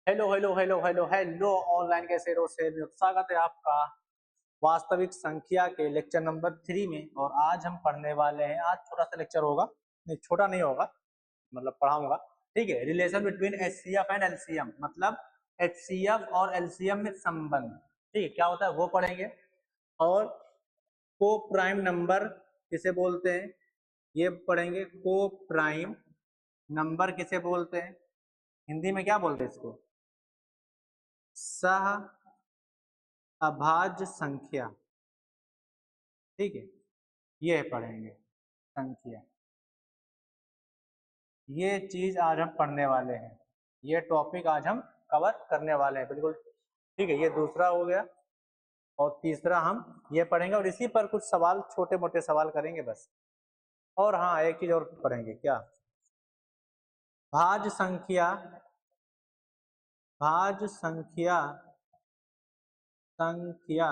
Hello hello hello hello hello online कैसे रहो से स्वागत है आपका वास्तविक संख्या के लेक्चर नंबर 3 में। और आज हम पढ़ने वाले हैं, आज छोटा सा लेक्चर होगा, नहीं छोटा नहीं होगा, मतलब पढ़ाऊंगा। ठीक है, relation between HCF and LCM, मतलब एचसीएफ और एलसीएम में संबंध। ठीक है, क्या होता है वो पढ़ेंगे। और को प्राइम नंबर किसे बोलते हैं ये पढ़ेंगे। को प्राइम नंबर किसे बोलते हैं, हिंदी में क्या बोलते हैं इसको, सह अभाज्य संख्या। ठीक है, ये पढ़ेंगे संख्या, ये चीज आज हम पढ़ने वाले हैं, ये टॉपिक आज हम कवर करने वाले हैं बिल्कुल। ठीक है, ये दूसरा हो गया और तीसरा हम ये पढ़ेंगे और इसी पर कुछ सवाल, छोटे मोटे सवाल करेंगे बस। और हाँ, एक चीज और पढ़ेंगे, क्या, भाज्य संख्या, भाज्य संख्या संख्या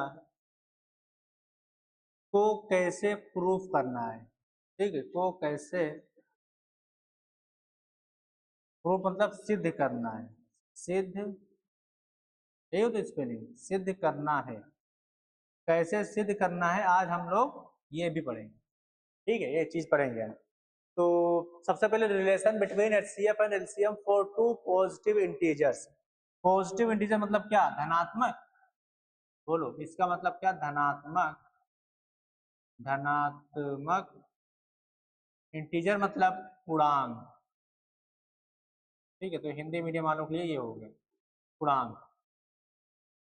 को कैसे प्रूफ करना है। ठीक है, को कैसे प्रूफ मतलब सिद्ध करना है, सिद्ध, यही होता है स्पेलिंग, सिद्ध करना है, कैसे सिद्ध करना है आज हम लोग ये भी पढ़ेंगे। ठीक है, ये चीज पढ़ेंगे। तो सबसे पहले relation between HCF and LCM for two positive integers. Positive integer मतलब क्या, धनात्मक, बोलो इसका मतलब क्या, धनात्मक, धनात्मक इंटीजर मतलब पूर्णांक। ठीक है, तो हिंदी मीडियम वालों के लिए ये हो गया पूर्णांक,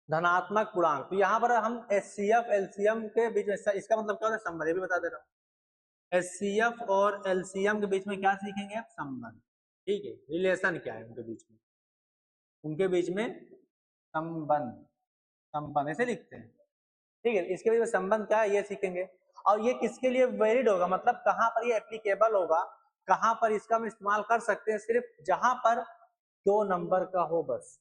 धनात्मक पूर्णांक। तो यहाँ पर हम एचसीएफ एलसीएम के बीच में, इसका मतलब क्या होता है संबंध, ये भी बता दे रहा हूँ। एचसीएफ और एलसीएम के बीच में क्या सीखेंगे आप, संबंध। ठीक है, रिलेशन क्या है उनके बीच में, उनके बीच में संबंध, संबंध ऐसे लिखते हैं। ठीक है, इसके बीच में संबंध क्या है ये सीखेंगे। और ये किसके लिए वैलिड होगा, मतलब कहाँ पर ये एप्लीकेबल होगा, कहाँ पर इसका हम इस्तेमाल कर सकते हैं, सिर्फ जहां पर 2 नंबर का हो बस।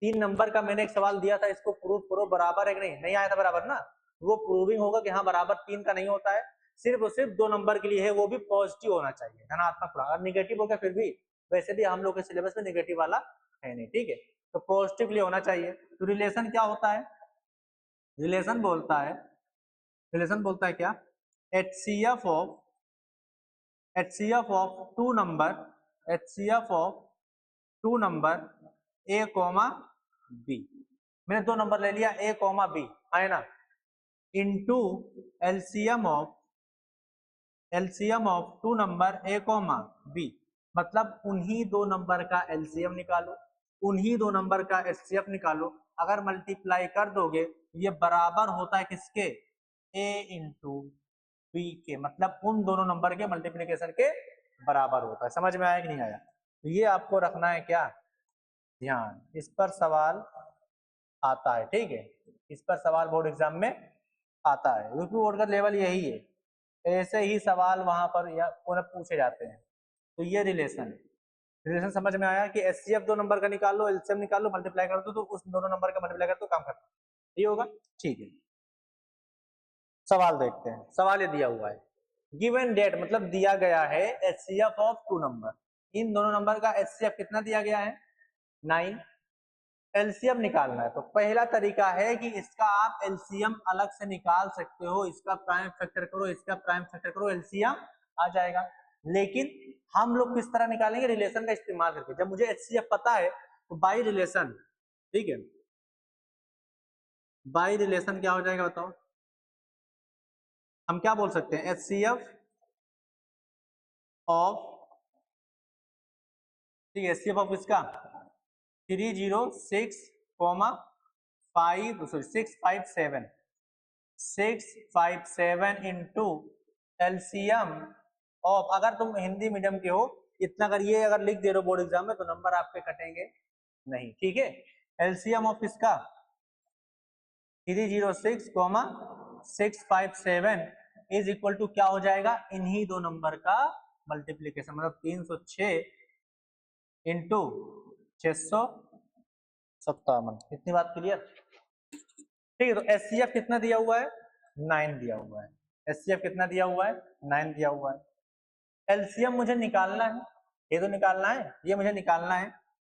3 नंबर का मैंने एक सवाल दिया था, इसको प्रूव करो बराबर है कि नहीं, नहीं आया था बराबर ना, वो प्रूविंग होगा कि हाँ बराबर 3 का नहीं होता है, सिर्फ और सिर्फ 2 नंबर के लिए है, वो भी पॉजिटिव होना चाहिए, धनात्मक पूर्णांक। अगर निगेटिव हो गया फिर भी, वैसे भी हम लोग के सिलेबस में निगेटिव वाला है नहीं। ठीक है, तो पॉजिटिव के लिए होना चाहिए। तो रिलेशन क्या होता है, रिलेशन बोलता है, रिलेशन बोलता है क्या, HCF of, HCF of 2 number, HCF of 2 number a comma b, मैंने 2 नंबर ले लिया ए कॉमा बी, है ना, into LCM of, LCM of 2 number a comma b, मतलब उन्हीं 2 नंबर का एलसीएम निकालो, उन्हीं 2 नंबर का एचसीएफ निकालो। अगर मल्टीप्लाई कर दोगे ये बराबर होता है किसके, ए इंटू बी के, मतलब उन दोनों नंबर के मल्टीप्लीकेशन के बराबर होता है। समझ में आया कि नहीं आया, तो ये आपको रखना है क्या, ध्यान, इस पर सवाल आता है। ठीक है, इस पर सवाल बोर्ड एग्जाम में आता है, यूपी बोर्ड का लेवल यही है, ऐसे ही सवाल वहां पर पूछे जाते हैं। तो ये रिलेशन, रिलेशन समझ में आया कि एचसीएफ 2 नंबर का निकाल लो, एलसीएम निकाल लो, मल्टीप्लाई कर दो तो उस दोनों नंबर का मल्टीप्लाई कर दो, काम खत्म, ये होगा। ठीक है, सवाल देखते हैं। सवाल ये दिया हुआ है, गिवन डेट मतलब दिया गया है एचसीएफ ऑफ 2 नंबर, इन दोनों नंबर का एचसीएफ कितना दिया गया है, 9। एलसीएम निकालना है, तो पहला तरीका है कि इसका आप एलसीएम अलग से निकाल सकते हो, इसका प्राइम फैक्टर करो, इसका प्राइम फैक्टर करो, एलसीएम आ जाएगा। लेकिन हम लोग किस तरह निकालेंगे, रिलेशन का इस्तेमाल करके। जब मुझे एचसीएफ पता है तो बाई रिलेशन, ठीक है, बाई रिलेशन क्या हो जाएगा बताओ, हम क्या बोल सकते हैं, एचसीएफ ऑफ, ठीक है, एचसीएफ ऑफ इसका 306 5 सॉरी 657, 657 इंटू एलसीएम ऑफ, अगर तुम हिंदी मीडियम के हो इतना, अगर ये अगर लिख दे रहे हो बोर्ड एग्जाम में तो नंबर आपके कटेंगे नहीं। ठीक है, एलसीएम ऑफ इसका 306 657 इज इक्वल टू क्या हो जाएगा, इन्हीं 2 नंबर का मल्टीप्लीकेशन, मतलब 306 इंटू 657, इतनी बात क्लियर। ठीक है, तो एचसीएफ कितना दिया हुआ है, 9 दिया हुआ है, एचसीएफ कितना दिया हुआ है, 9 दिया हुआ है। एलसीएम मुझे निकालना है, ये तो निकालना है, ये मुझे निकालना है।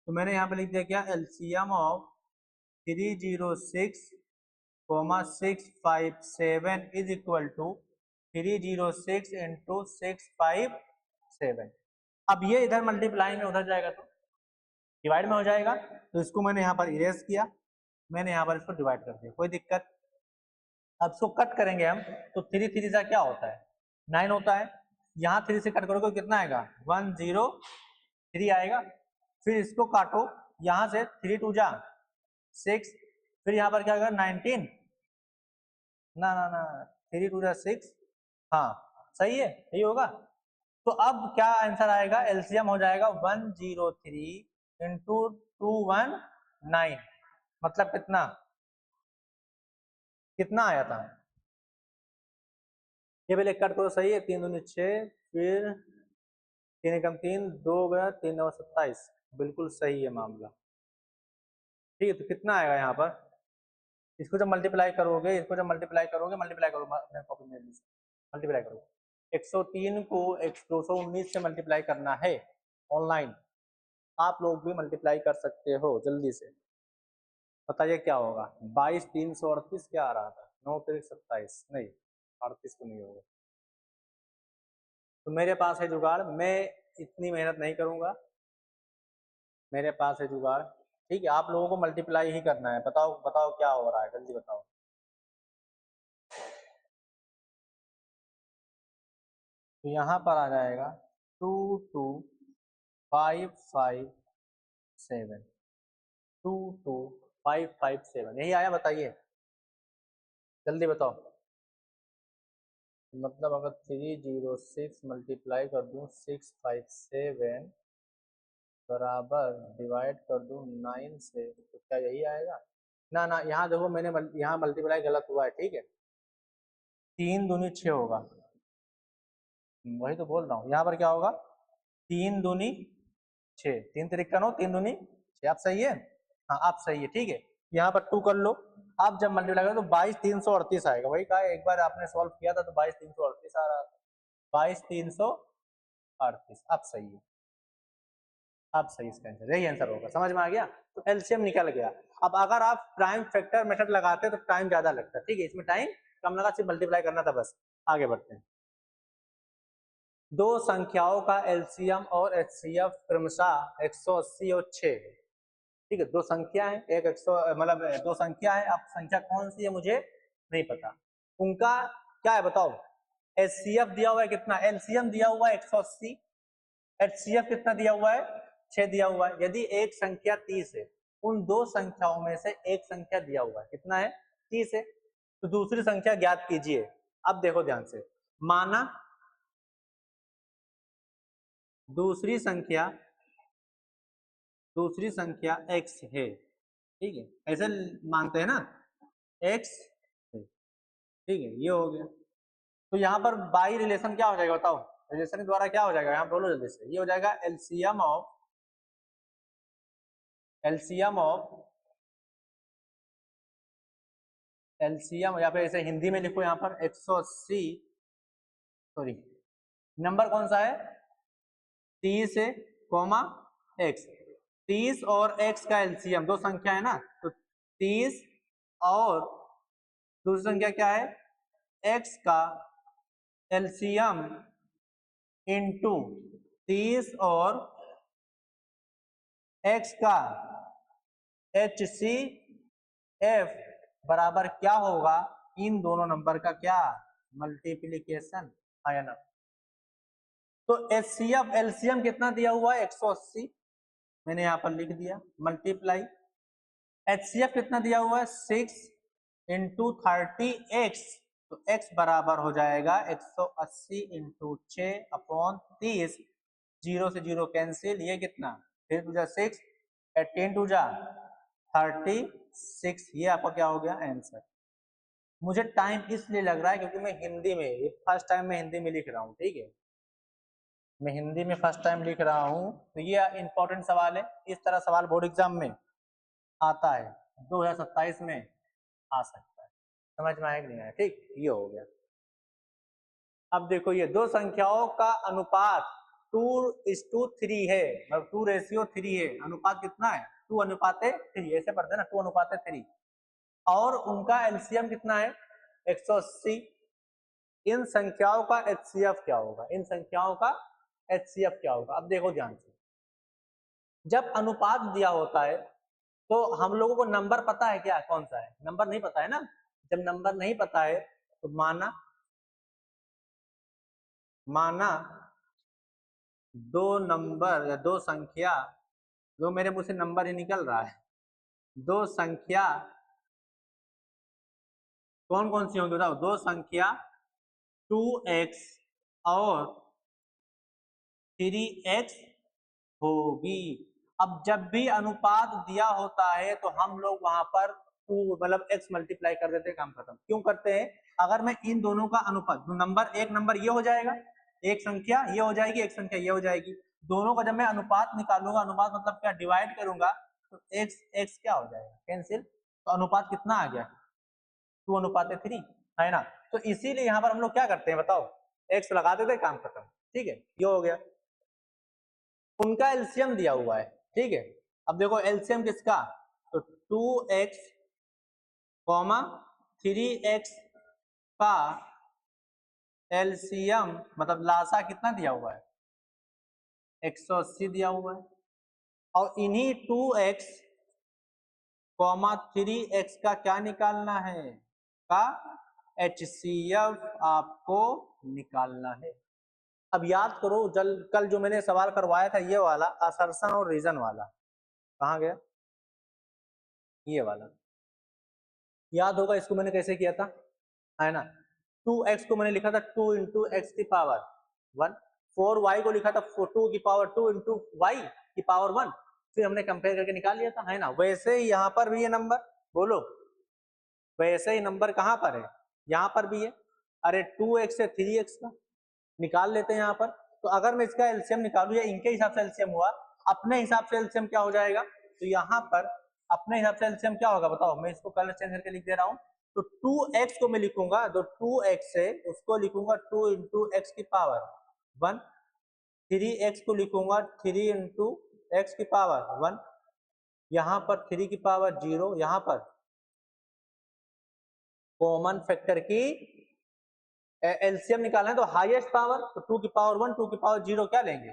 तो मैंने यहाँ पे लिख दिया क्या, LCM of 306 657 is equal to 306 into 657। अब ये इधर मल्टीप्लाई में उधर जाएगा तो डिवाइड में हो जाएगा, तो इसको मैंने यहाँ पर इरेज किया, मैंने यहाँ पर इसको डिवाइड कर दिया, कोई दिक्कत। अब इसको कट करेंगे हम, तो 3 3 से क्या होता है 9 होता है, यहाँ 3 से कट करोगे कितना आएगा 103 आएगा। फिर इसको काटो, यहाँ से 3 2 जा 6, फिर यहाँ पर क्या होगा 19, ना ना ना 3 2 जा 6, हाँ सही है, यही होगा। तो अब क्या आंसर आएगा, एलसीएम हो जाएगा 103 इंटू 219, मतलब कितना कितना आया था, ये पहले कट करो, सही है, 3 दूनी 6, फिर 3 एकम 3, 2 गया 3 9 27, बिल्कुल सही है मामला। ठीक है, तो कितना आएगा यहाँ पर, इसको जब मल्टीप्लाई करोगे, इसको जब मल्टीप्लाई करोगे, मल्टीप्लाई करो मैं कॉपी में मल्टीप्लाई करो, 103 को 219 से मल्टीप्लाई करना है ऑनलाइन, आप लोग भी मल्टीप्लाई कर सकते हो जल्दी से, बताइए क्या होगा, 22 338 क्या आ रहा था, 9 3 27, नहीं 38 तो नहीं होगा। तो मेरे पास है जुगाड़, मैं इतनी मेहनत नहीं करूंगा, मेरे पास है जुगाड़। ठीक है, आप लोगों को मल्टीप्लाई ही करना है, बताओ बताओ क्या हो रहा है, जल्दी बताओ। तो यहाँ पर आ जाएगा 22557, 22557 यही आया, बताइए जल्दी बताओ। मतलब अगर 306 मल्टीप्लाई कर दूं 657 बराबर डिवाइड कर दूं 9 से, तो क्या यही आएगा, ना ना यहाँ देखो मैंने यहाँ मल्टीप्लाई गलत हुआ है, ठीक है, 3 दूनी 6 होगा, वही तो बोल रहा हूँ, यहाँ पर क्या होगा 3 दूनी 6, 3 तिरिक्का 9, 3 दूनी 6, आप सही है, हाँ आप सही है, ठीक है, यहाँ पर 2 कर लो, आप जब मल्टीप्लाई करो तो 22 338 आएगा, वही कहा एक बार आपने सॉल्व किया था तो 22 338 आ रहा था, 22 338, अब सही है, अब सही, इसका आंसर यही आंसर होगा, समझ में आ गया, तो एलसीएम निकल गया। अब अगर आप प्राइम फैक्टर मेथड लगाते तो टाइम ज्यादा लगता है, ठीक है, इसमें टाइम कम लगा, सिर्फ मल्टीप्लाई करना था बस। आगे बढ़ते हैं, दो संख्याओं का एलसीएम और एचसीएफ क्रमशः 180 और 6 है, ठीक है, दो संख्या है, एक 100 मतलब दो संख्या है, अब संख्या कौन सी है मुझे नहीं पता, उनका क्या है बताओ, एचसीएफ दिया हुआ है कितना, एलसीएम दिया हुआ है 180, एचसीएफ कितना दिया हुआ है 6 दिया हुआ है, यदि एक संख्या 30 है, उन दो संख्याओं में से एक संख्या दिया हुआ है, कितना है 30 है, तो दूसरी संख्या ज्ञात कीजिए। अब देखो ध्यान से, माना दूसरी संख्या x है, ठीक है, ऐसे मानते हैं ना x है, ठीक है, ये हो गया, तो यहाँ पर बाई रिलेशन क्या हो जाएगा बताओ, रिलेशन के द्वारा क्या हो जाएगा, यहाँ बोलो जल्दी से, ये हो जाएगा एलसीएम ऑफ या फिर ऐसे हिंदी में लिखो यहाँ पर 180, सॉरी नंबर कौन सा है 30 है कॉमा x, 30 और x का एलसीएम, दो संख्या है ना, तो 30 और दूसरी संख्या क्या है x का एलसीएम इंटू 30 और x का HCF बराबर क्या होगा, इन दोनों नंबर का क्या मल्टीप्लीकेशन, हाँ या ना। तो HCF एलसीएम कितना दिया हुआ है 180, मैंने यहाँ पर लिख दिया, मल्टीप्लाई HCF कितना दिया हुआ है 6 इंटू 30x, तो x बराबर हो जाएगा 180 इंटू 6 अपॉन 30, 0 से 0 कैंसिल, ये कितना 3 टू जा 6, 10 टू जा 36, ये आपका क्या हो गया आंसर। मुझे टाइम इसलिए लग रहा है क्योंकि मैं हिंदी में, ये फर्स्ट टाइम मैं हिंदी में लिख रहा हूँ, ठीक है, मैं हिंदी में फर्स्ट टाइम लिख रहा हूँ, तो ये इंपॉर्टेंट सवाल है, इस तरह सवाल बोर्ड एग्जाम में आता है, 2027 में आ सकता है, समझ में आया कि नहीं आया, ठीक, ये हो गया। अब देखो ये दो संख्याओं का अनुपात 2:3 है, मतलब 2:3 है, अनुपात कितना है 2:3, ऐसे पढ़ते हैं ना 2:3, और उनका एलसीएम कितना है 180। इन संख्याओं का एचसीएफ क्या होगा, इन संख्याओं का एचसीएफ क्या होगा। अब देखो ध्यान से, जब अनुपात दिया होता है तो हम लोगों को नंबर पता है क्या कौन सा है, नंबर नहीं पता है ना। जब नंबर नहीं पता है तो माना दो नंबर या दो संख्या, जो मेरे मुंह से नंबर ही निकल रहा है, दो संख्या कौन कौन सी होंगी बताओ, दो संख्या 2x और 3x होगी। अब जब भी अनुपात दिया होता है तो हम लोग वहां पर 2 मतलब x मल्टीप्लाई कर देते हैं, काम खत्म। क्यों करते हैं, अगर मैं इन दोनों का अनुपात, नंबर एक नंबर ये हो जाएगा, एक संख्या ये हो जाएगी, एक संख्या ये हो जाएगी, दोनों का जब मैं अनुपात निकालूंगा, अनुपात मतलब क्या, डिवाइड करूंगा, तो x क्या हो जाएगा, कैंसिल। तो अनुपात कितना आ गया 2:3 है ना। तो इसीलिए यहाँ पर हम लोग क्या करते हैं बताओ, x लगा देते, काम खत्म। ठीक है, ये हो गया। उनका एलसीएम दिया हुआ है, ठीक है। अब देखो एलसीएम किसका, तो 2x, 3x का एलसीएम मतलब लासा कितना दिया हुआ है 180 दिया हुआ है, और इन्हीं 2x, 3x का क्या निकालना है, का एचसीएफ आपको निकालना है। अब याद करो कल जो मैंने सवाल करवाया था ये वाला, असर्शन और रीजन वाला, कहाँ गया, ये वाला याद होगा, इसको मैंने कैसे किया था, है ना। 2x को मैंने लिखा था 2 इंटू एक्स की पावर 1, 4y को लिखा था 2 की पावर 2 इंटू वाई की पावर 1, फिर हमने कंपेयर करके निकाल लिया था, है ना। वैसे ही यहाँ पर भी ये नंबर, बोलो वैसे ही नंबर कहाँ पर है, यहाँ पर भी है। अरे 2x से 3x का निकाल लेते हैं यहाँ पर। तो अगर मैं इसका एलसीएम निकालू या इनके हिसाब से एलसीएम हुआ, अपने हिसाब से एलसीएम क्या हो जाएगा, तो यहाँ पर अपने हिसाब से एलसीएम क्या होगा बताओ, मैं इसको कलर चेंज करके लिख दे रहा हूँ। तो 2x को मैं लिखूंगा, तो 2x से उसको लिखूंगा 2 इंटू एक्स की पावर 1, 3x को लिखूंगा 3 इंटू एक्स की पावर 1, यहाँ पर 3 की पावर 0, यहाँ पर कॉमन फैक्टर की एलसीएम निकालना है तो हाईएस्ट पावर, तो 2 की पावर 1, 2 की पावर 0 क्या लेंगे,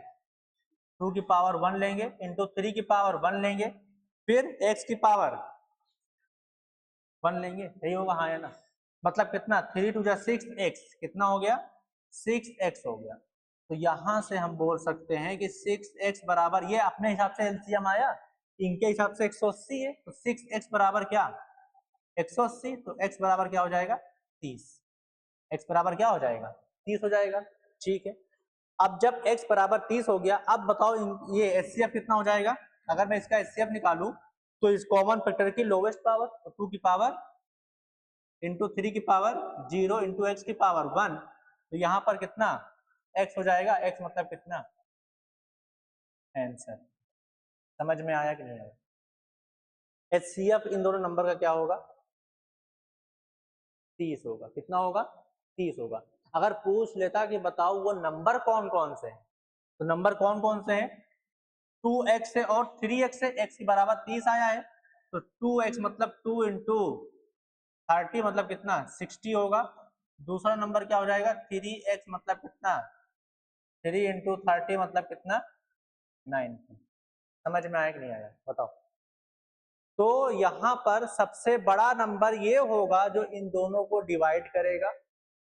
2 की पावर 1 लेंगे, इंटू 3 की पावर 1 लेंगे, फिर x की पावर 1 लेंगे, यही होगा, हाँ है ना। मतलब कितना 3 टू 6x, कितना हो गया 6x हो गया। तो यहां से हम बोल सकते हैं कि 6x बराबर, ये अपने हिसाब से एलसीएम आया, इनके हिसाब से 180 है, तो 6x बराबर क्या 180, तो x बराबर क्या हो जाएगा 30, x बराबर क्या हो जाएगा 30 हो जाएगा। ठीक है, अब जब x बराबर 30 हो गया, अब बताओ ये एचसीएफ कितना हो जाएगा, अगर मैं इसका एचसीएफ निकालूं तो इस कॉमन फैक्टर की लोवेस्ट पावर, तो 2 की पावर इंटू 3 की पावर 0 इंटू एक्स की पावर 1, तो यहाँ पर कितना x हो जाएगा, x मतलब कितना आंसर। समझ में आया कि नहीं आया। एचसीएफ इन दोनों नंबर का क्या होगा 30 होगा, कितना होगा 30 होगा। अगर पूछ लेता कि बताओ वो नंबर कौन कौन से हैं, तो नंबर कौन कौन से हैं 2x है और 3x है, x की बराबर 30 आया है, तो 2x मतलब 2 इंटू 30 मतलब कितना 60 होगा। दूसरा नंबर क्या हो जाएगा 3x मतलब कितना 3 इंटू 30 मतलब कितना 90। समझ में आया कि नहीं आया बताओ। तो यहाँ पर सबसे बड़ा नंबर ये होगा जो इन दोनों को डिवाइड करेगा,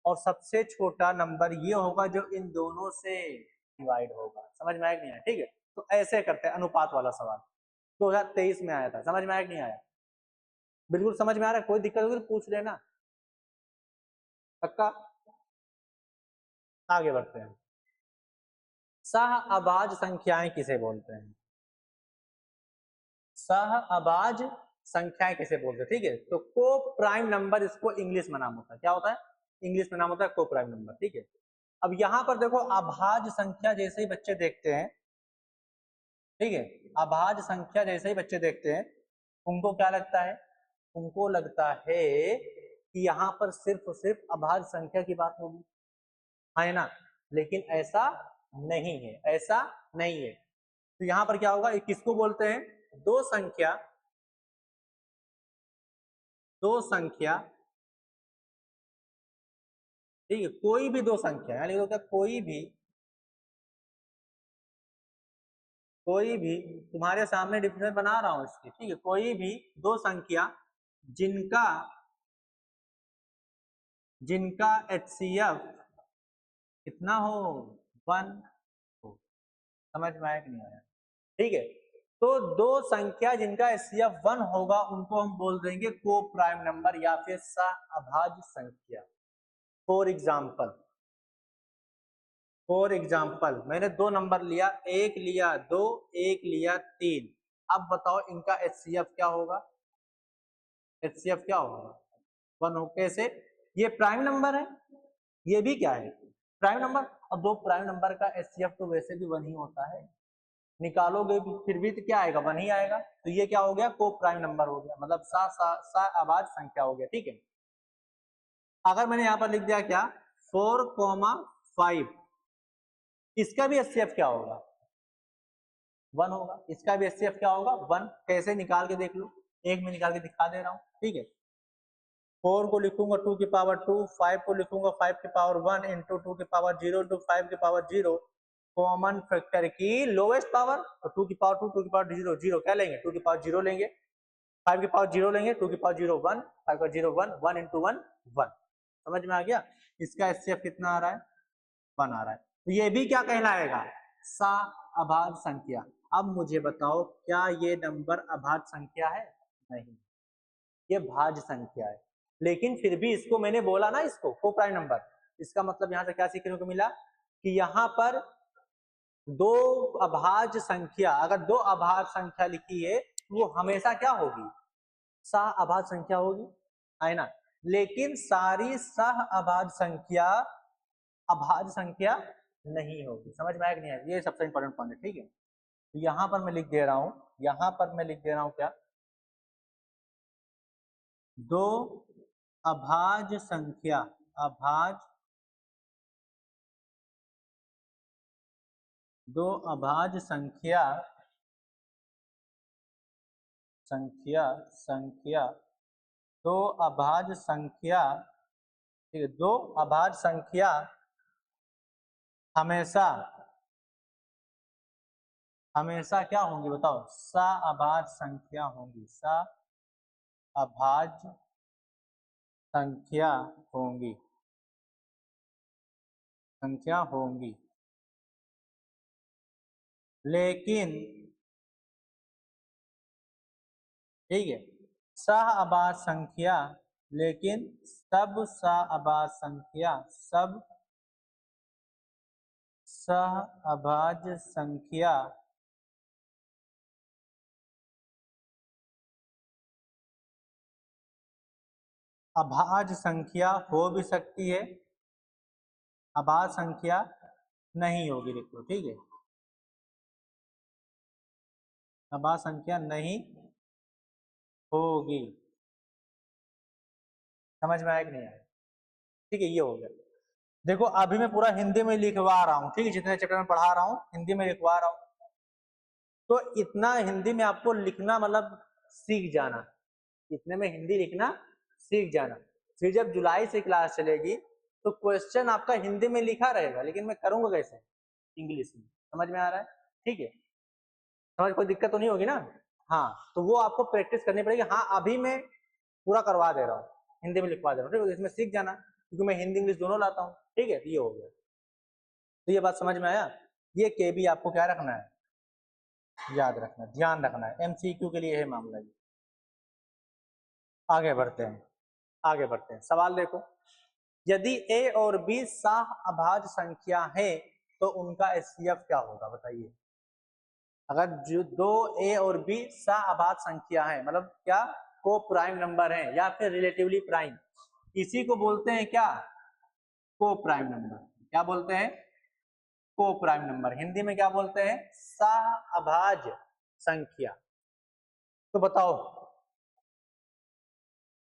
और सबसे छोटा नंबर ये होगा जो इन दोनों से डिवाइड होगा। समझ में आया कि नहीं आया। ठीक है, तो ऐसे करते हैं अनुपात वाला सवाल, 2023 में आया था। समझ में आया कि नहीं आया, बिल्कुल समझ में आ रहा है, कोई दिक्कत होगी तो पूछ लेना, पक्का। आगे बढ़ते हैं, सह अभाज्य संख्याएं किसे बोलते हैं, सह अभाज्य संख्याएं किसे बोलते हैं। ठीक है, तो को प्राइम नंबर इसको इंग्लिश में नाम होता है, क्या होता है इंग्लिश में नाम होता है को प्राइम नंबर। ठीक है, अब यहां पर देखो अभाज्य संख्या जैसे ही बच्चे देखते हैं, ठीक है, अभाज्य संख्या जैसे ही बच्चे देखते हैं उनको क्या लगता है, उनको लगता है कि यहाँ पर सिर्फ और सिर्फ अभाज्य संख्या की बात होगी, है ना। लेकिन ऐसा नहीं है, ऐसा नहीं है। तो यहां पर क्या होगा, किसको बोलते हैं, दो संख्या, दो संख्या, ठीक है, कोई भी दो संख्या, यानी होता है कोई भी तुम्हारे सामने डिफरेंस बना रहा हूं इसकी, ठीक है, कोई भी दो संख्या जिनका जिनका HCF कितना हो, 1 हो। समझ में आया कि नहीं आया, ठीक है। तो दो संख्या जिनका HCF 1 होगा उनको हम बोल देंगे को प्राइम नंबर या फिर सहअभाज्य संख्या। फॉर एग्जाम्पल मैंने दो नंबर लिया, एक लिया 2, एक लिया 3। अब बताओ इनका HCF क्या होगा, HCF क्या होगा, 1 हो। कैसे, ये प्राइम नंबर है, ये भी क्या है, प्राइम नंबर। और दो प्राइम नंबर का HCF तो वैसे भी 1 ही होता है, निकालोगे भी फिर भी तो क्या आएगा, 1 ही आएगा। तो ये क्या हो गया, को प्राइम नंबर हो गया, मतलब सहअभाज्य संख्या हो गया, ठीक है। अगर मैंने यहाँ पर लिख दिया क्या, 4,5, इसका भी HCF क्या होगा, 1 होगा। इसका भी HCF क्या होगा, 1। कैसे, निकाल के देख लो, एक में निकाल के दिखा दे रहा हूँ, ठीक है। 4 को लिखूंगा 2 की पावर 2, 5 को लिखूंगा 5 की पावर 1 इंटू 2 की पावर 0 इंटू 5 की पावर 0, कॉमन फैक्टर की लोएस्ट पावर, तो 2 की पावर 2, 2 की पावर 0, 0 क्या लेंगे, 2 की पावर 0 लेंगे, 5 की पावर 0 लेंगे, 2 की पावर 0 1, 5 का 0 1, 1 इंटू 1 1। समझ में आ गया, इसका HCF कितना आ रहा है, 1 आ रहा है। तो ये भी क्या कहलाएगा, सहअभाज्य संख्या। अब मुझे बताओ क्या ये नंबर अभाज्य संख्या है, नहीं, ये भाज्य संख्या है। लेकिन फिर भी इसको मैंने बोला ना, इसको को प्राइम नंबर, इसका मतलब यहां से क्या सीखने को मिला कि यहां पर दो अभाज्य संख्या, अगर दो अभाज्य संख्या लिखी है तो वो हमेशा क्या होगी, सहअभाज्य संख्या होगी, है ना। लेकिन सारी सहअभाज्य संख्या अभाज्य संख्या नहीं होगी। समझ में आया कि नहीं आया, ये सबसे इंपॉर्टेंट पॉइंट है, ठीक है। तो यहां पर मैं लिख दे रहा हूं, यहां पर मैं लिख दे रहा हूं क्या, दो अभाज्य संख्या, अभाज्य, दो अभाज्य संख्या, संख्या दो अभाज्य संख्या, ठीक है, दो अभाज्य संख्या हमेशा हमेशा क्या होंगी, बताओ, सहअभाज्य संख्या होंगी, सहअभाज्य संख्या होंगी, लेकिन, ठीक है, सहअभाज्य संख्या, लेकिन सब सहअभाज्य संख्या, सब सहअभाज्य संख्या अभाज्य संख्या हो भी सकती है, अभाज्य संख्या नहीं होगी, देखो, ठीक है, अभाज्य संख्या नहीं होगी। समझ में आया कि नहीं आया, ठीक है, ये हो गया। देखो अभी मैं पूरा हिंदी में लिखवा रहा हूँ, ठीक है, जितने चैप्टर में पढ़ा रहा हूँ हिंदी में लिखवा रहा हूँ। तो इतना हिंदी में आपको लिखना मतलब सीख जाना, इतने में हिंदी लिखना सीख जाना। फिर जब जुलाई से क्लास चलेगी तो क्वेश्चन आपका हिंदी में लिखा रहेगा, लेकिन मैं करूंगा कैसे, इंग्लिश में। समझ में आ रहा है, ठीक है, समझ, कोई दिक्कत तो नहीं होगी ना। हाँ, तो वो आपको प्रैक्टिस करनी पड़ेगी। हाँ, अभी मैं पूरा करवा दे रहा हूँ, हिंदी में लिखवा दे रहा हूँ, ठीक है, इसमें सीख जाना, क्योंकि मैं हिंदी इंग्लिश दोनों लाता हूँ, ठीक है। ये हो गया, तो ये बात समझ में आया। ये के भी आपको क्या रखना है, याद रखना, ध्यान रखना है, MCQ के लिए है मामला ये। आगे बढ़ते हैं, सवाल देखो, यदि A और B सहअभाज्य संख्या है तो उनका HCF क्या होगा, बताइए। अगर जो दो A और B सहअभाज्य संख्या है, मतलब क्या, को प्राइम नंबर है या फिर रिलेटिवली प्राइम, इसी को बोलते हैं क्या, को प्राइम नंबर। क्या बोलते हैं, को प्राइम नंबर, हिंदी में क्या बोलते हैं, सहअभाज्य संख्या। तो बताओ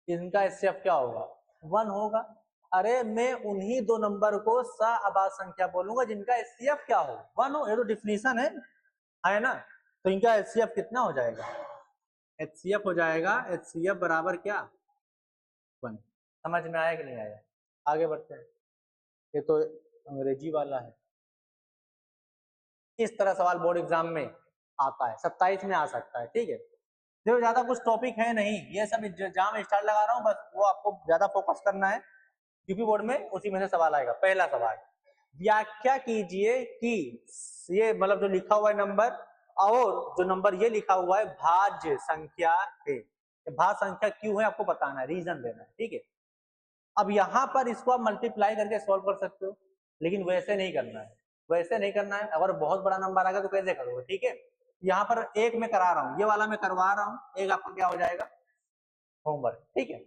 इनका HCF क्या होगा, 1 होगा। अरे मैं उन्हीं दो नंबर को सअबाद संख्या बोलूंगा जिनका एचसीएफ क्या हो, 1 हो। ये तो डिफिनीशन है ना। तो इनका एचसीएफ कितना हो जाएगा, एचसीएफ हो जाएगा, एचसीएफ बराबर क्या, 1। समझ में आया कि नहीं आया? आगे बढ़ते हैं, ये तो अंग्रेजी वाला है। इस तरह सवाल बोर्ड एग्जाम में आता है, 27 में आ सकता है, ठीक है। देखो ज्यादा कुछ टॉपिक है नहीं, ये सब एग्जाम स्टार लगा रहा हूँ, बस वो आपको ज्यादा फोकस करना है। यूपी बोर्ड में उसी में से सवाल आएगा। पहला सवाल, व्याख्या कीजिए कि ये मतलब जो लिखा हुआ है नंबर, और जो नंबर ये लिखा हुआ है भाज्य संख्या है। भाज्य संख्या क्यों है आपको बताना है, रीजन देना है, ठीक है। अब यहाँ पर इसको आप मल्टीप्लाई करके सॉल्व कर सकते हो, लेकिन वैसे नहीं करना है, वैसे नहीं करना है। अगर बहुत बड़ा नंबर आ गया तो कैसे करोगे, ठीक है। यहाँ पर एक मैं करा रहा हूँ, ये वाला मैं करवा रहा हूँ, एक आपका क्या हो जाएगा, होमवर्क, ठीक है।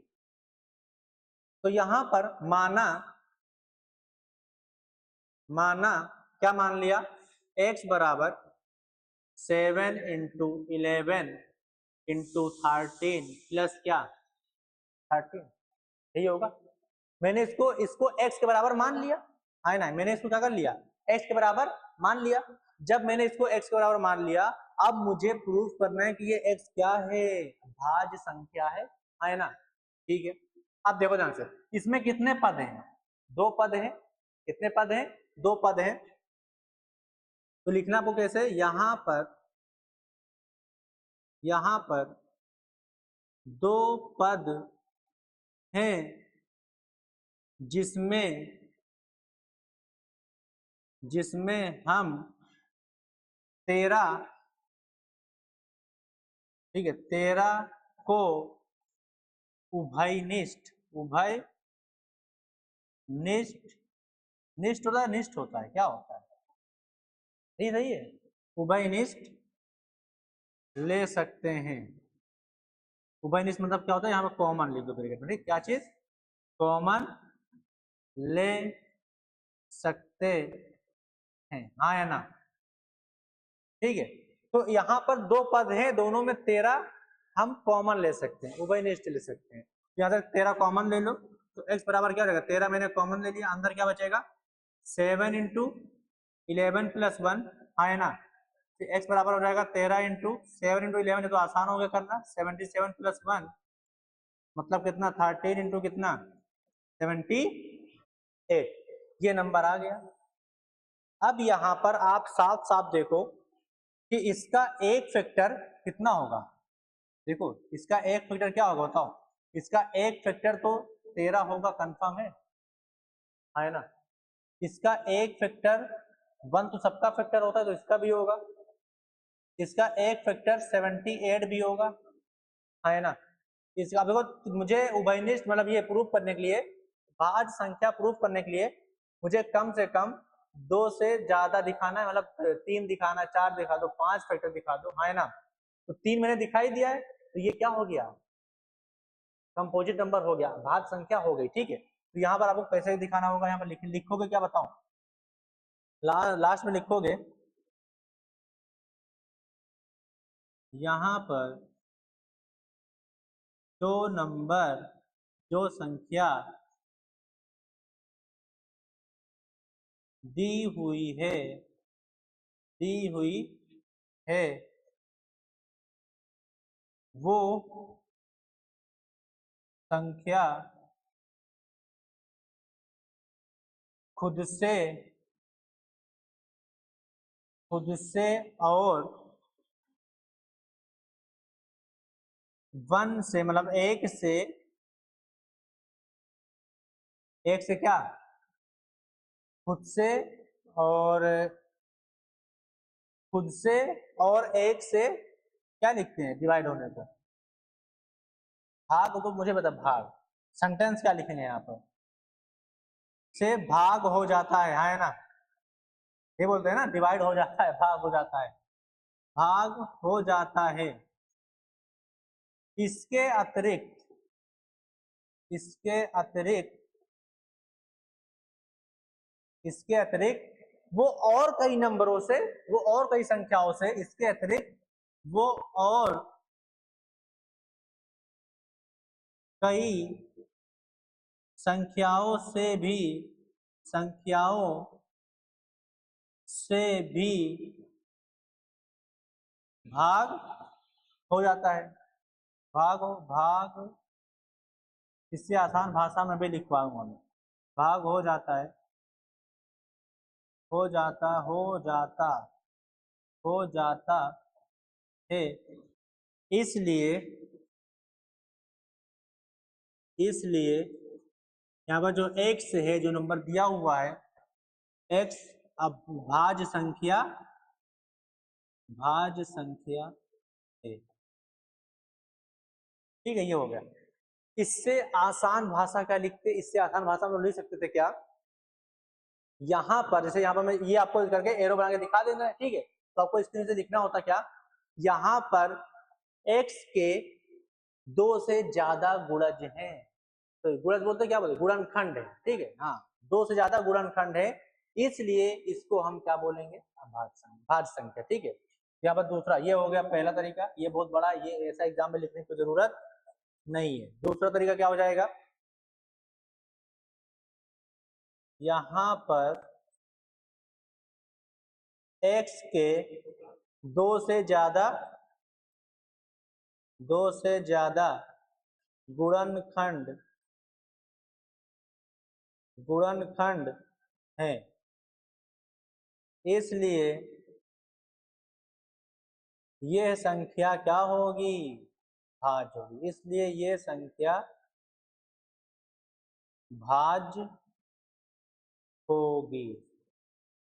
तो यहाँ पर माना क्या मान लिया, x बराबर 7 इंटू 11 इंटू 13 प्लस क्या 13, यही होगा। मैंने इसको x के बराबर मान लिया है ना, मैंने इसको क्या कर लिया, x के बराबर मान लिया। जब मैंने इसको x के बराबर मान लिया, अब मुझे प्रूफ करना है कि ये x क्या है, भाज्य संख्या है ना, ठीक है। अब देखो ध्यान से, इसमें कितने पद हैं, 2 पद हैं। कितने पद हैं, 2 पद हैं। तो लिखना आपको कैसे, यहां पर 2 पद हैं जिसमें हम 13, ठीक है, 13 को उभयनिष्ठ होता है, निष्ठ होता है, क्या होता है, नहीं सही है, उभयनिष्ठ ले सकते हैं। उभयनिष्ठ मतलब क्या होता है, यहाँ पर कॉमन लिख दो ब्रैकेट में, ठीक, क्या चीज, कॉमन ले सकते हैं, हाँ या ना, ठीक है। तो यहाँ पर 2 पद हैं, दोनों में 13 हम कॉमन ले सकते हैं, उभयनिष्ठ ले सकते हैं। यहाँ तक 13 कॉमन ले लो, तो x बराबर क्या हो जाएगा, 13 मैंने कॉमन ले लिया, अंदर क्या बचेगा 7 इंटू 11 प्लस 1, हाँ है ना। तो x बराबर हो जाएगा 13 इंटू 7 इंटू 11, तो आसान हो गया करना, 77 प्लस 1 मतलब कितना, 13 इंटू कितना 78, ये नंबर आ गया। अब यहाँ पर आप साफ साफ देखो कि इसका एक फैक्टर कितना होगा, देखो इसका एक फैक्टर क्या होगा बताओ, इसका एक फैक्टर तो 13 होगा, कंफर्म है ना। इसका एक फैक्टर 1 तो सबका फैक्टर होता है, तो इसका भी होगा। इसका एक फैक्टर 78 भी होगा, है ना। इसका देखो, मुझे उभयनिष्ठ मतलब ये प्रूफ करने के लिए, भाज्य संख्या प्रूफ करने के लिए मुझे कम से कम 2 से ज्यादा दिखाना है, मतलब 3 दिखाना, 4 दिखा दो, 5 फैक्टर दिखा दो, है ना। तो 3 मैंने दिखाई दिया है, तो ये क्या हो गया, कंपोजिट नंबर हो गया, भाज्य संख्या हो गई, ठीक है। तो यहाँ पर आपको कैसे दिखाना होगा, यहाँ पर लिखोगे क्या बताओ, लास्ट में लिखोगे, यहाँ पर जो संख्या दी हुई है वो संख्या खुद से और 1 से मतलब एक से क्या, खुद से और एक से क्या लिखते हैं डिवाइड होने पर, भाग, तो मुझे बता, भाग सेंटेंस क्या लिखेंगे यहाँ पर, से भाग हो जाता है ना, ये बोलते हैं ना, डिवाइड हो जाता है, भाग हो जाता है, भाग हो जाता है। इसके अतिरिक्त वो और कई नंबरों से, वो और कई संख्याओं से, इसके अतिरिक्त वो और कई संख्याओं से भी भाग हो जाता है। भाग इससे आसान भाषा में भी लिखवाऊंगा मैं। भाग हो जाता है, हो जाता है। इसलिए यहाँ पर जो x है, जो नंबर दिया हुआ है x, अब भाज्य संख्या है। ठीक है, ये हो गया। इससे आसान भाषा क्या लिखते, इससे आसान भाषा में लिख सकते थे क्या, यहाँ पर जैसे यहाँ पर मैं ये आपको करके एरो बना के दिखा देना है, ठीक है। तो आपको स्क्रीन से लिखना होता क्या, यहाँ पर x के 2 से ज्यादा गुणज हैं, तो गुणज बोलते क्या बोलते, गुणनखंड है, ठीक है। हाँ, 2 से ज्यादा गुणनखंड है, इसलिए इसको हम क्या बोलेंगे, भाज्य संख्या, ठीक है। यहाँ पर दूसरा ये हो गया पहला तरीका, ये बहुत बड़ा, ये ऐसा एग्जाम में लिखने की जरूरत नहीं है। दूसरा तरीका क्या हो जाएगा, यहाँ पर x के 2 से ज्यादा गुणनखंड है, इसलिए यह संख्या क्या होगी, भाज्य होगी। इसलिए यह संख्या भाज्य होगी।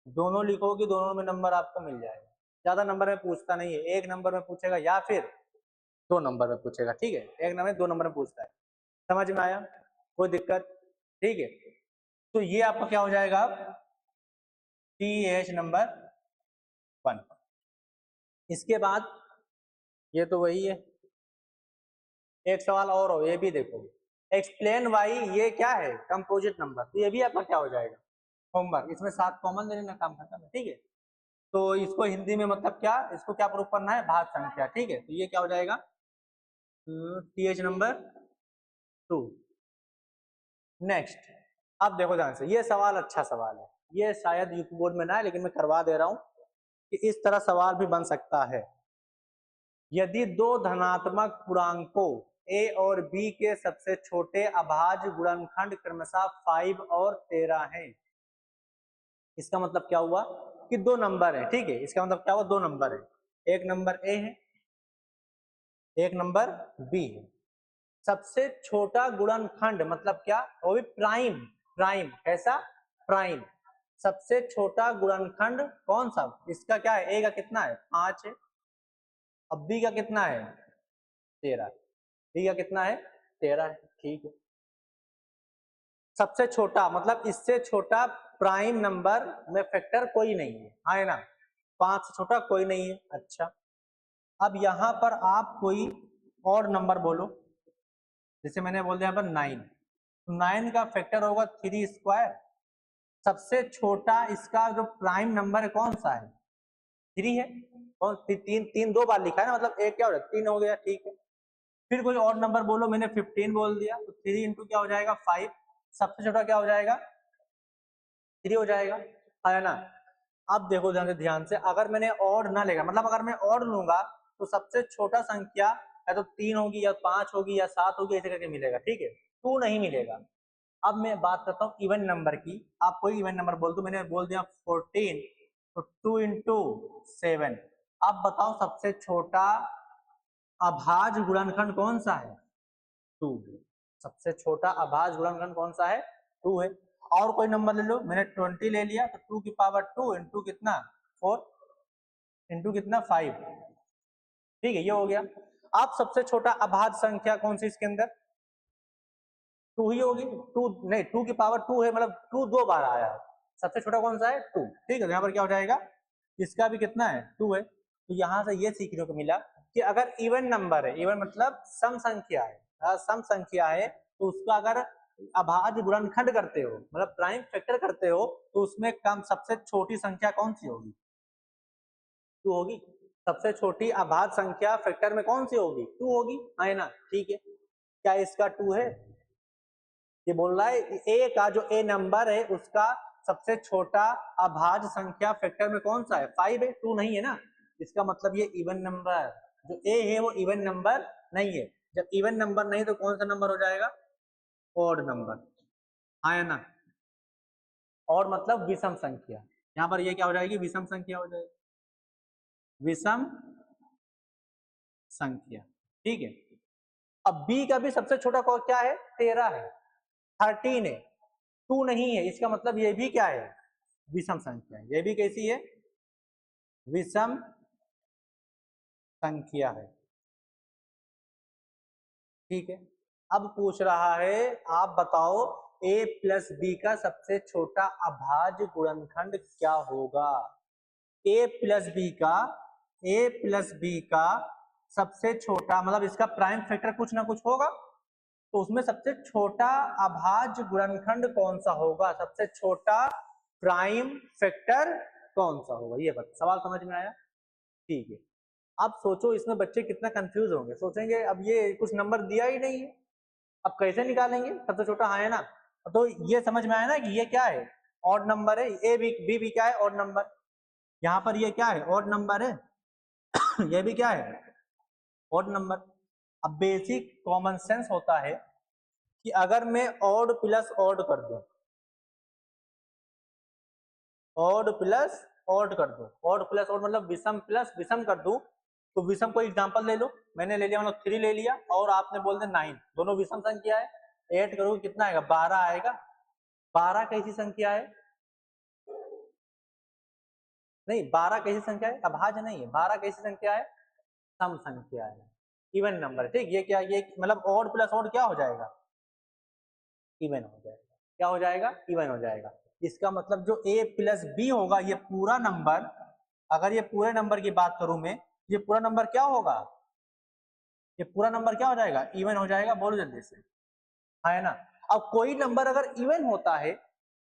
दोनों लिखोगी, दोनों में नंबर आपको मिल जाएगा। ज्यादा नंबर में पूछता नहीं है, 1 नंबर में पूछेगा या फिर 2 नंबर में पूछेगा, ठीक है। 1 नंबर 2 नंबर में पूछता है। समझ में आया, कोई दिक्कत, ठीक है। तो ये आपका क्या हो जाएगा, TH नंबर 1। इसके बाद ये तो वही है, एक सवाल और हो, ये भी देखो, एक्सप्लेन वाई, ये क्या है, कंपोजिट नंबर, तो ये भी आपका क्या हो जाएगा, होमवर्क। इसमें 7 कॉमन देने, काम खत्म है, ठीक है। तो इसको हिंदी में मतलब क्या, इसको क्या प्रूफ करना है, भाज्य संख्या, ठीक है। तो ये क्या हो जाएगा, TH नंबर 2। नेक्स्ट, अब देखो ध्यान से, ये सवाल अच्छा सवाल है, ये शायद यूपी बोर्ड में ना है, लेकिन मैं करवा दे रहा हूं कि इस तरह सवाल भी बन सकता है। यदि 2 धनात्मक पूर्णांकों a और b के सबसे छोटे अभाज्य गुणनखंड क्रमशः 5 और 13 हैं, इसका मतलब क्या हुआ कि 2 नंबर है, ठीक है। इसका मतलब क्या हुआ, 2 नंबर है, एक नंबर a है, एक नंबर b है। सबसे छोटा गुणनखंड मतलब क्या, वो भी प्राइम, कैसा, प्राइम। सबसे छोटा गुणनखंड कौन सा, इसका क्या है, a का कितना है, 5 है, अब b का कितना है, 13, b का कितना है, 13 है, ठीक है। सबसे छोटा मतलब इससे छोटा प्राइम नंबर में फैक्टर कोई नहीं है ना, 5 से छोटा कोई नहीं है। अच्छा, अब यहां पर आप कोई और नंबर बोलो, जैसे मैंने बोल दिया यहाँ पर 9, तो 9 का फैक्टर होगा 3²। सबसे छोटा इसका जो प्राइम नंबर है कौन सा है, 3 है, और 3 2 बार लिखा है ना, मतलब एक क्या हो गया, 3 हो गया, ठीक है। फिर कोई और नंबर बोलो, मैंने 15 बोल दिया, तो 3 इंटू क्या हो जाएगा, 5। सबसे छोटा क्या हो जाएगा, 3 हो जाएगा, है ना। अब देखो ध्यान से, अगर मैंने ऑड ना लेगा, मतलब अगर मैं ऑड लूंगा तो सबसे छोटा संख्या या तो 3 होगी या 5 होगी या 7 होगी, ऐसे करके मिलेगा, ठीक है, 2 नहीं मिलेगा। अब मैं बात करता हूँ इवन नंबर की, आप कोई इवन नंबर बोल दो, मैंने बोल दिया 14, तो 2 इंटू 7। अब बताओ सबसे छोटा अभाज्य गुणनखंड कौन सा है, 2। सबसे छोटा अभाज्य गुणनखंड कौन सा है, 2 है। और कोई नंबर ले लो, मैंने 20 ले लिया, तो 2 की पावर 2 इंटू कितना, 4 इंटू कितना, 5, ठीक है, ये हो गया। अब सबसे छोटा अभाज्य संख्या कौन सी इसके अंदर, 2 ही होगी, 2 नहीं, 2 की पावर 2 है, मतलब 2 2 बार आया है, सबसे छोटा कौन सा है, 2, ठीक है। यहाँ पर क्या हो जाएगा, इसका भी कितना है, 2 है। तो यहाँ से ये सीखने को मिला कि अगर इवन नंबर है, इवन मतलब सम संख्या है, सम संख्या है, तो उसका अगर अभाज्य गुणनखंड करते हो, मतलब प्राइम फैक्टर करते हो, तो उसमें कम सबसे छोटी संख्या कौन सी होगी, 2 होगी। सबसे छोटी अभाज्य संख्या फैक्टर में कौन सी होगी, 2 होगी, है ना, ठीक है। क्या इसका 2 है, ये बोल रहा है ए का जो ए नंबर है उसका सबसे छोटा अभाज्य संख्या फैक्टर में कौन सा है, 5 है, 2 नहीं है ना। इसका मतलब ये इवन नंबर जो ए है वो इवन नंबर नहीं है। जब इवन नंबर नहीं तो कौन सा नंबर हो जाएगा, ऑड नंबर, हाँ या ना। और मतलब विषम संख्या, यहाँ पर ये क्या हो जाएगी, विषम संख्या हो जाएगी, विषम संख्या। ठीक है। अब बी का भी सबसे छोटा क्या है, 13 है, 13 है, 2 नहीं है। इसका मतलब ये भी क्या है, विषम संख्या है। ये भी कैसी है, विषम संख्या है। ठीक है। अब पूछ रहा है आप बताओ a प्लस बी का सबसे छोटा अभाज्य गुणनखंड क्या होगा। a प्लस बी का सबसे छोटा मतलब इसका प्राइम फैक्टर कुछ ना कुछ होगा, तो उसमें सबसे छोटा अभाज्य गुणनखंड कौन सा होगा, सबसे छोटा प्राइम फैक्टर कौन सा होगा, ये बता। सवाल समझ में आया। ठीक है। अब सोचो इसमें बच्चे कितना कंफ्यूज होंगे, सोचेंगे अब ये कुछ नंबर दिया ही नहीं है, अब कैसे निकालेंगे सबसे छोटा, हाँ है ना। तो ये समझ में आया ना कि ये क्या है, ऑड नंबर है। ए बी क्या है, ऑड नंबर। यहाँ पर ये क्या है, ऑड नंबर है। ये भी क्या है, ऑड नंबर। अब बेसिक कॉमन सेंस होता है कि अगर मैं ऑड प्लस ऑड कर दूं, ऑड प्लस ऑड कर दूं, ऑड प्लस ऑड मतलब विषम प्लस विषम कर दूं, तो विषम कोई एग्जांपल ले लो, मैंने ले लिया मतलब 3 ले लिया और आपने बोल दिया 9, दोनों विषम संख्या है। ऐड करोगे कितना आएगा, 12 आएगा। 12 कैसी संख्या है, नहीं 12 कैसी संख्या है, अभाज्य नहीं है। 12 कैसी संख्या है, सम संख्या है, इवन नंबर। ठीक, ये क्या, ये मतलब ऑड प्लस ऑड क्या हो जाएगा, इवन हो जाएगा। क्या हो जाएगा, इवन हो जाएगा। इसका मतलब जो a प्लस बी होगा, ये पूरा नंबर, अगर ये पूरे नंबर की बात करूं मैं, ये पूरा नंबर क्या होगा, ये पूरा नंबर क्या हो जाएगा, इवन हो जाएगा। बोलो जल्दी से, हाँ है ना। अब कोई नंबर अगर इवन होता है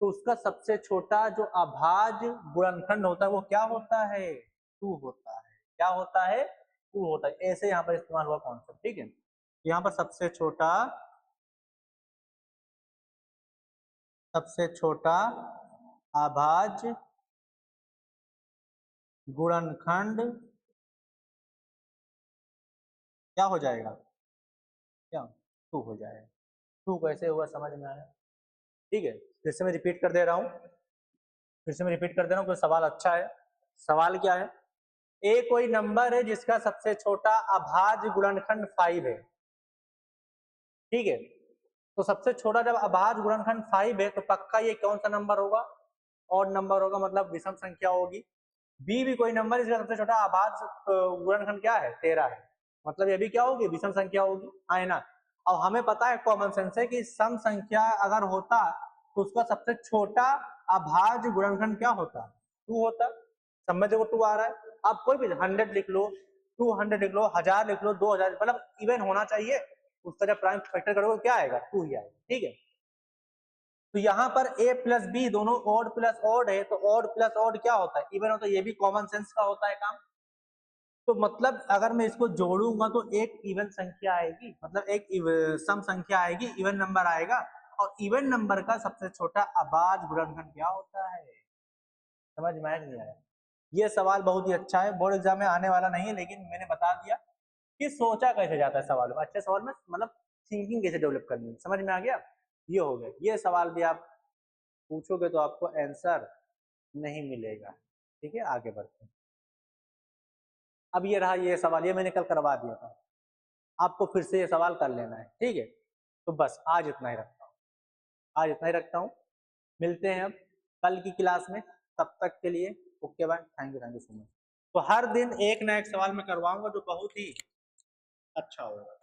तो उसका सबसे छोटा जो अभाज्य गुणनखंड होता है वो क्या होता है, 2 होता है। क्या होता है, 2 होता है। ऐसे यहाँ पर इस्तेमाल हुआ कॉन्सेप्ट। ठीक है। यहाँ पर सबसे छोटा अभाज्य गुणनखंड क्या हो जाएगा, क्या 2 हो जाएगा। 2 कैसे हुआ समझ में आया। ठीक है। फिर से मैं रिपीट कर दे रहा हूँ, कोई सवाल अच्छा है। सवाल क्या है, ए कोई नंबर है जिसका सबसे छोटा अभाज्य गुणनखंड 5 है। ठीक है। तो सबसे छोटा जब अभाज्य गुणनखंड 5 है तो पक्का ये कौन सा नंबर होगा, ऑड नंबर होगा, मतलब विषम संख्या होगी। बी भी कोई नंबर इसका सबसे छोटा अभाज्य गुणनखंड क्या है, 13 है, मतलब ये भी क्या होगी, विषम संख्या होगी, है ना। अब हमें पता है, कॉमन सेंस है कि सम संख्या अगर होता तो उसका सबसे छोटा अभाज्य गुणनखंड क्या होता, 2 होता। समझ देखो 2 आ रहा है। आप कोई भी 100 लिख लो, 200 लिख लो, 1000 लिख लो, 2000, मतलब इवन होना चाहिए। उसका जब प्राइम फैक्टर करोगे क्या आएगा, 2 ही आएगा। ठीक है। तो यहाँ पर a प्लस बी दोनों ऑड प्लस ऑड है, तो ऑड प्लस ऑड क्या होता है, इवन होता है। ये भी कॉमन सेंस का होता है काम। तो मतलब अगर मैं इसको जोड़ूंगा तो एक इवन संख्या आएगी, मतलब एक सम संख्या आएगी, इवन नंबर आएगा। और इवन नंबर का सबसे छोटा अभाज्य गुणनखंड क्या होता है, समझ में आया नहीं आया। ये सवाल बहुत ही अच्छा है, बोर्ड एग्जाम में आने वाला नहीं है, लेकिन मैंने बता दिया कि सोचा कैसे जाता है सवाल में। अच्छे सवाल में मतलब थिंकिंग कैसे डेवलप करनी है, समझ में आ गया। ये हो गया। ये सवाल भी आप पूछोगे तो आपको आंसर नहीं मिलेगा। ठीक है, आगे बढ़ते हैं। अब ये रहा ये सवाल, ये मैंने कल करवा दिया था, आपको फिर से ये सवाल कर लेना है। ठीक है। तो बस आज इतना ही रखता हूँ, मिलते हैं अब कल की क्लास में। तब तक के लिए okay bye, thank you so much. तो हर दिन एक ना एक सवाल मैं करवाऊंगा जो बहुत ही अच्छा होगा।